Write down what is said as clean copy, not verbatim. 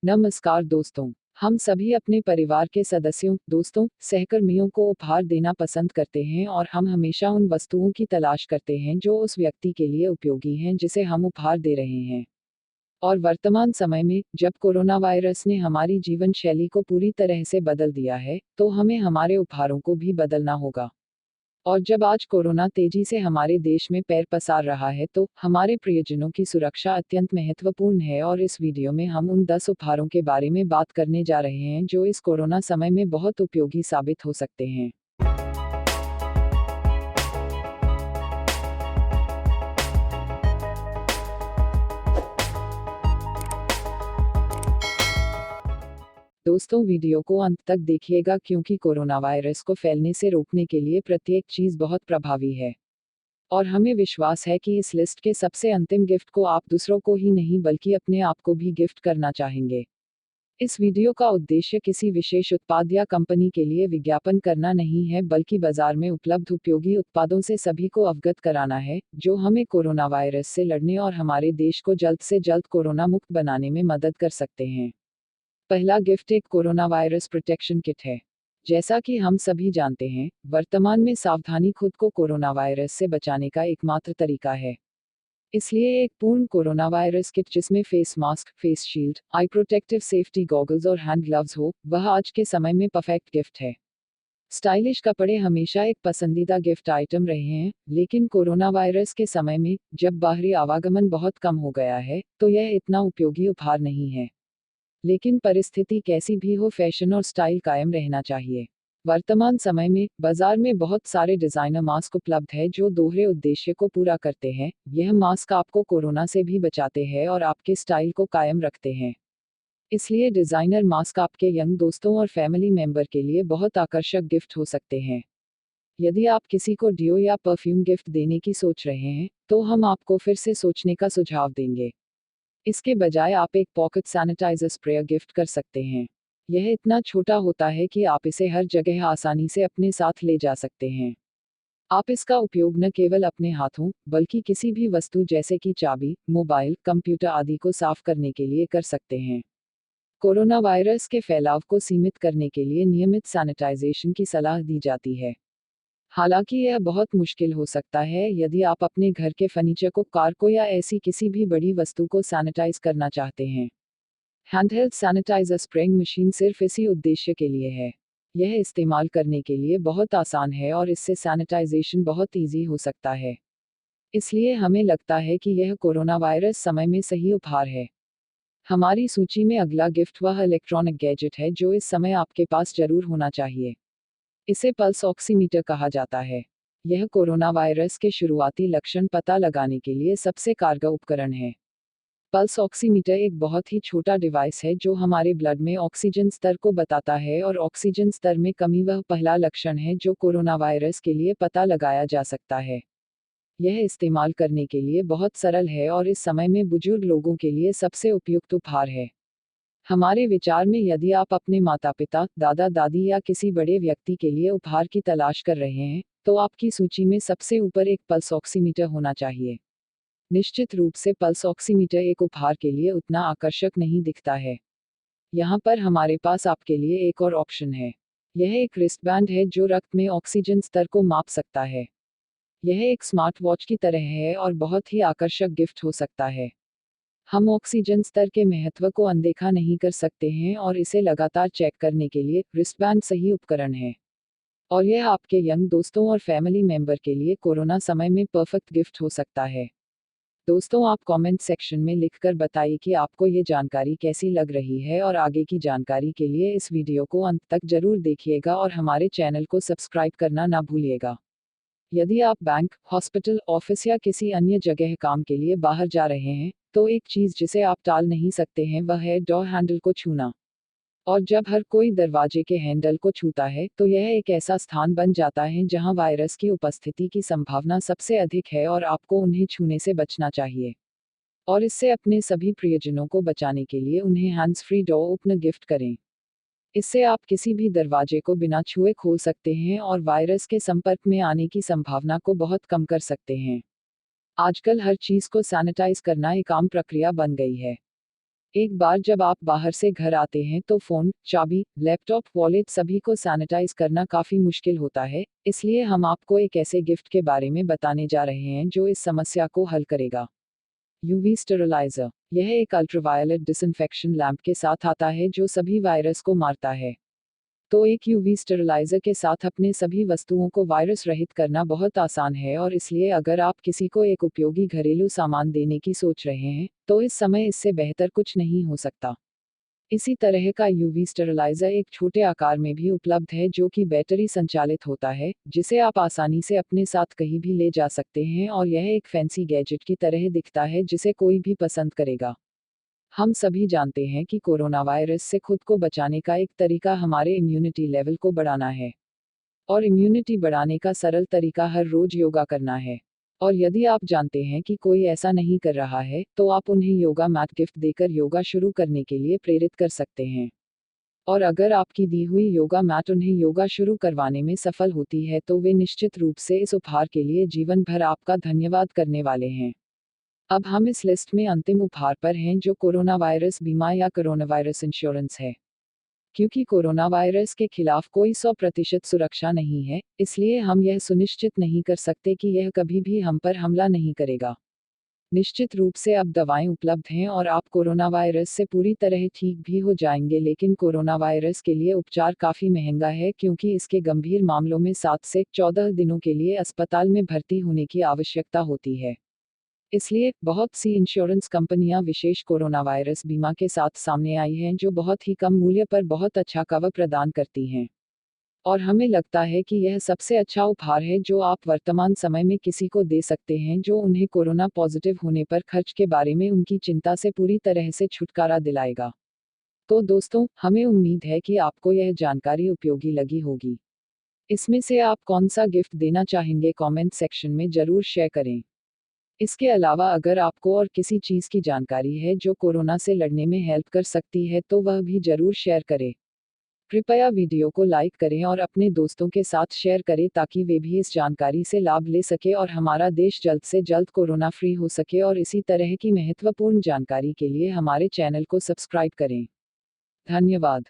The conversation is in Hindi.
नमस्कार दोस्तों। हम सभी अपने परिवार के सदस्यों, दोस्तों, सहकर्मियों को उपहार देना पसंद करते हैं और हम हमेशा उन वस्तुओं की तलाश करते हैं जो उस व्यक्ति के लिए उपयोगी हैं जिसे हम उपहार दे रहे हैं। और वर्तमान समय में, जब कोरोना वायरस ने हमारी जीवन शैली को पूरी तरह से बदल दिया है, तो हमें हमारे उपहारों को भी बदलना होगा। और जब आज कोरोना तेजी से हमारे देश में पैर पसार रहा है, तो हमारे प्रियजनों की सुरक्षा अत्यंत महत्वपूर्ण है और इस वीडियो में हम उन 10 उपहारों के बारे में बात करने जा रहे हैं जो इस कोरोना समय में बहुत उपयोगी साबित हो सकते हैं। दोस्तों, वीडियो को अंत तक देखिएगा क्योंकि कोरोना वायरस को फैलने से रोकने के लिए प्रत्येक चीज बहुत प्रभावी है। और हमें विश्वास है कि इस लिस्ट के सबसे अंतिम गिफ्ट को आप दूसरों को ही नहीं बल्कि अपने आप को भी गिफ्ट करना चाहेंगे। इस वीडियो का उद्देश्य किसी विशेष उत्पाद या कंपनी के लिए विज्ञापन करना नहीं है बल्कि बाजार में उपलब्ध उपयोगी उत्पादों से सभी को अवगत कराना है जो हमें कोरोना वायरस से लड़ने और हमारे देश को जल्द से जल्द कोरोना मुक्त बनाने में मदद कर सकते हैं। पहला गिफ्ट एक कोरोना वायरस प्रोटेक्शन किट है। जैसा कि हम सभी जानते हैं, वर्तमान में सावधानी खुद को कोरोना वायरस से बचाने का एकमात्र तरीका है। इसलिए एक पूर्ण कोरोना वायरस किट जिसमें फेस मास्क, फेस शील्ड, आई प्रोटेक्टिव सेफ्टी गॉगल्स और हैंड ग्लव्स हो, वह आज के समय में परफेक्ट गिफ्ट है। स्टाइलिश कपड़े हमेशा एक पसंदीदा गिफ्ट आइटम रहे हैं, लेकिन कोरोना वायरस के समय में, जब बाहरी आवागमन बहुत कम हो गया है, तो यह इतना उपयोगी उपहार नहीं है। लेकिन परिस्थिति कैसी भी हो, फैशन और स्टाइल कायम रहना चाहिए। वर्तमान समय में बाजार में बहुत सारे डिजाइनर मास्क उपलब्ध है जो दोहरे उद्देश्य को पूरा करते हैं। यह मास्क आपको कोरोना से भी बचाते हैं और आपके स्टाइल को कायम रखते हैं। इसलिए डिजाइनर मास्क आपके यंग दोस्तों और फैमिली मेंबर के लिए बहुत आकर्षक गिफ्ट हो सकते हैं। यदि आप किसी को डिओ या परफ्यूम गिफ्ट देने की सोच रहे हैं, तो हम आपको फिर से सोचने का सुझाव देंगे। इसके बजाय आप एक पॉकेट सैनिटाइजर स्प्रे गिफ्ट कर सकते हैं। यह इतना छोटा होता है कि आप इसे हर जगह आसानी से अपने साथ ले जा सकते हैं। आप इसका उपयोग न केवल अपने हाथों, बल्कि किसी भी वस्तु जैसे कि चाबी, मोबाइल, कंप्यूटर आदि को साफ करने के लिए कर सकते हैं। कोरोना वायरस के फैलाव को सीमित करने के लिए नियमित सैनिटाइजेशन की सलाह दी जाती है। हालांकि यह बहुत मुश्किल हो सकता है यदि आप अपने घर के फर्नीचर को, कार को या ऐसी किसी भी बड़ी वस्तु को सैनिटाइज करना चाहते हैं। हैंडहेल्ड सैनिटाइजर स्प्रेइंग मशीन सिर्फ इसी उद्देश्य के लिए है। यह इस्तेमाल करने के लिए बहुत आसान है और इससे सैनिटाइजेशन बहुत ईजी हो सकता है। इसलिए हमें लगता है कि यह कोरोना वायरस समय में सही उपहार है। हमारी सूची में अगला गिफ्ट वह इलेक्ट्रॉनिक गैजेट है जो इस समय आपके पास जरूर होना चाहिए। इसे पल्स ऑक्सीमीटर कहा जाता है। यह कोरोना वायरस के शुरुआती लक्षण पता लगाने के लिए सबसे कारगर उपकरण है। पल्स ऑक्सीमीटर एक बहुत ही छोटा डिवाइस है जो हमारे ब्लड में ऑक्सीजन स्तर को बताता है और ऑक्सीजन स्तर में कमी वह पहला लक्षण है जो कोरोना वायरस के लिए पता लगाया जा सकता है। यह इस्तेमाल करने के लिए बहुत सरल है और इस समय में बुजुर्ग लोगों के लिए सबसे उपयुक्त उपहार है। हमारे विचार में यदि आप अपने माता पिता, दादा दादी या किसी बड़े व्यक्ति के लिए उपहार की तलाश कर रहे हैं, तो आपकी सूची में सबसे ऊपर एक पल्स ऑक्सीमीटर होना चाहिए। निश्चित रूप से पल्स ऑक्सीमीटर एक उपहार के लिए उतना आकर्षक नहीं दिखता है। यहाँ पर हमारे पास आपके लिए एक और ऑप्शन है। यह एक रिस्टबैंड है जो रक्त में ऑक्सीजन स्तर को माप सकता है। यह एक स्मार्ट वॉच की तरह है और बहुत ही आकर्षक गिफ्ट हो सकता है। हम ऑक्सीजन स्तर के महत्व को अनदेखा नहीं कर सकते हैं और इसे लगातार चेक करने के लिए रिस्टबैंड सही उपकरण है। और यह आपके यंग दोस्तों और फैमिली मेंबर के लिए कोरोना समय में परफेक्ट गिफ्ट हो सकता है। दोस्तों, आप कमेंट सेक्शन में लिखकर बताइए कि आपको ये जानकारी कैसी लग रही है और आगे की जानकारी के लिए इस वीडियो को अंत तक जरूर देखिएगा और हमारे चैनल को सब्सक्राइब करना ना भूलिएगा। यदि आप बैंक, हॉस्पिटल, ऑफिस या किसी अन्य जगह काम के लिए बाहर जा रहे हैं, तो एक चीज जिसे आप टाल नहीं सकते हैं वह है डोर हैंडल को छूना। और जब हर कोई दरवाजे के हैंडल को छूता है, तो यह एक ऐसा स्थान बन जाता है जहां वायरस की उपस्थिति की संभावना सबसे अधिक है और आपको उन्हें छूने से बचना चाहिए। और इससे अपने सभी प्रियजनों को बचाने के लिए उन्हें hands free door opener gift करें। इससे आप किसी भी दरवाजे को बिना छुए खोल सकते हैं और वायरस के संपर्क में आने की संभावना को बहुत कम कर सकते हैं। आजकल हर चीज को सैनिटाइज करना एक आम प्रक्रिया बन गई है। एक बार जब आप बाहर से घर आते हैं तो फ़ोन, चाबी, लैपटॉप, वॉलेट सभी को सैनिटाइज करना काफ़ी मुश्किल होता है, इसलिए हम आपको एक ऐसे गिफ्ट के बारे में बताने जा रहे हैं जो इस समस्या को हल करेगा। यूवी स्टेरिलाइज़र। यह एक अल्ट्रावायलेट डिसइंफेक्शन लैंप के साथ आता है जो सभी वायरस को मारता है। तो एक यूवी स्टेरिलाइज़र के साथ अपने सभी वस्तुओं को वायरस रहित करना बहुत आसान है और इसलिए अगर आप किसी को एक उपयोगी घरेलू सामान देने की सोच रहे हैं, तो इस समय इससे बेहतर कुछ नहीं हो सकता। इसी तरह का यूवी स्टेरिलाइज़र एक छोटे आकार में भी उपलब्ध है जो कि बैटरी संचालित होता है, जिसे आप आसानी से अपने साथ कहीं भी ले जा सकते हैं और यह एक फैंसी गैजेट की तरह दिखता है जिसे कोई भी पसंद करेगा। हम सभी जानते हैं कि कोरोना वायरस से खुद को बचाने का एक तरीका हमारे इम्यूनिटी लेवल को बढ़ाना है। और इम्यूनिटी बढ़ाने का सरल तरीका हर रोज योगा करना है। और यदि आप जानते हैं कि कोई ऐसा नहीं कर रहा है, तो आप उन्हें योगा मैट गिफ्ट देकर योगा शुरू करने के लिए प्रेरित कर सकते हैं। और अगर आपकी दी हुई योगा मैट उन्हें योगा शुरू करवाने में सफल होती है तो वे निश्चित रूप से इस उपहार के लिए जीवन भर आपका धन्यवाद करने वाले हैं। अब हम इस लिस्ट में अंतिम उपहार पर हैं जो कोरोना वायरस बीमा या कोरोना वायरस इंश्योरेंस है। क्योंकि कोरोना वायरस के खिलाफ कोई 100% सुरक्षा नहीं है, इसलिए हम यह सुनिश्चित नहीं कर सकते कि यह कभी भी हम पर हमला नहीं करेगा। निश्चित रूप से अब दवाएं उपलब्ध हैं और आप कोरोना वायरस से पूरी तरह ठीक भी हो जाएंगे, लेकिन कोरोना वायरस के लिए उपचार काफ़ी महंगा है क्योंकि इसके गंभीर मामलों में 7 से 14 दिनों के लिए अस्पताल में भर्ती होने की आवश्यकता होती है। इसलिए बहुत सी इंश्योरेंस कंपनियां विशेष कोरोना वायरस बीमा के साथ सामने आई हैं जो बहुत ही कम मूल्य पर बहुत अच्छा कवर प्रदान करती हैं। और हमें लगता है कि यह सबसे अच्छा उपहार है जो आप वर्तमान समय में किसी को दे सकते हैं जो उन्हें कोरोना पॉजिटिव होने पर खर्च के बारे में उनकी चिंता से पूरी तरह से छुटकारा दिलाएगा। तो दोस्तों, हमें उम्मीद है कि आपको यह जानकारी उपयोगी लगी होगी। इसमें से आप कौन सा गिफ्ट देना चाहेंगे कमेंट सेक्शन में जरूर शेयर करें। इसके अलावा अगर आपको और किसी चीज़ की जानकारी है जो कोरोना से लड़ने में हेल्प कर सकती है तो वह भी जरूर शेयर करें। कृपया वीडियो को लाइक करें और अपने दोस्तों के साथ शेयर करें ताकि वे भी इस जानकारी से लाभ ले सके और हमारा देश जल्द से जल्द कोरोना फ्री हो सके। और इसी तरह की महत्वपूर्ण जानकारी के लिए हमारे चैनल को सब्सक्राइब करें। धन्यवाद।